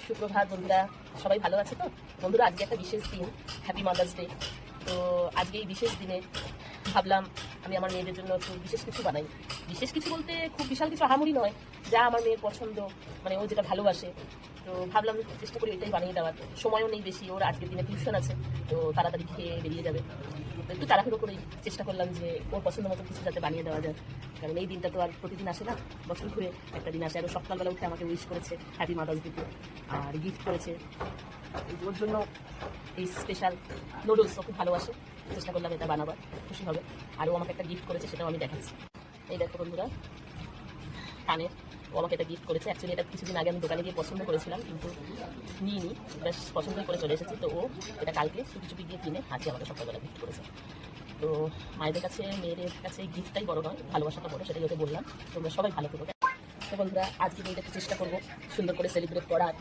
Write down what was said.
সুপ্রভাত বন্ধুরা, সবাই ভালো আছে তো? বন্ধুরা, আজকে একটা বিশেষ দিন, হ্যাপি মাদার্স ডে। তো আজকে এই বিশেষ দিনে ভাবলাম আমি আমার মেয়েদের জন্য একটু বিশেষ কিছু বানাই। বিশেষ কিছু বলতে খুব বিশাল কিছু আহামরি নয়, যা আমার মেয়ের পছন্দ, মানে ও যেটা ভালোবাসে। তো ভাবলাম চেষ্টা করি এটাই বানিয়ে দেওয়ার। সময়ও নেই বেশি, ওর আজকের দিনে টিউশন আছে, তো তাড়াতাড়ি খেয়ে বেরিয়ে যাবে। তো একটু তাড়াহুড়ো করেই চেষ্টা করলাম যে ওর পছন্দ মতো কিছু যাতে বানিয়ে দেওয়া যায়, কারণ এই দিনটা তো আর প্রতিদিন আসে না, বছর ঘুরে একটা দিন আসে। আর সকালবেলা উঠে আমাকে উইশ করেছে হ্যাপি মাদার্স ডে, আর গিফট করেছে ওর জন্য এই স্পেশাল নুডলস। ও খুব ভালোবাসে, চেষ্টা করলাম এটা বানাবার, খুশি হবে। আর ও আমাকে একটা গিফট করেছে, সেটাও আমি দেখাচ্ছি। এই দেখো বন্ধুরা, কানের ও আমাকে এটা গিফট করেছে। অ্যাকচুয়ালি এটা কিছুদিন আগে আমি দোকানে গিয়ে পছন্দ করেছিলাম, কিন্তু নিইনি, বেশ পছন্দই করে চলে এসেছি। তো ও এটা কালকে চুপি চুপি গিয়ে কিনে আজকে আমাকে সকালবেলা গিফট করেছে। তো মায়েদের কাছে, মেয়েদের কাছে গিফটটাই বড় নয়, ভালোবাসাটা বড়, সেটাই ওকে বললাম। তোমরা সবাই ভালো থেকো। তো বন্ধুরা, আজকে দিনটা একটু চেষ্টা করবো সুন্দর করে সেলিব্রেট করার।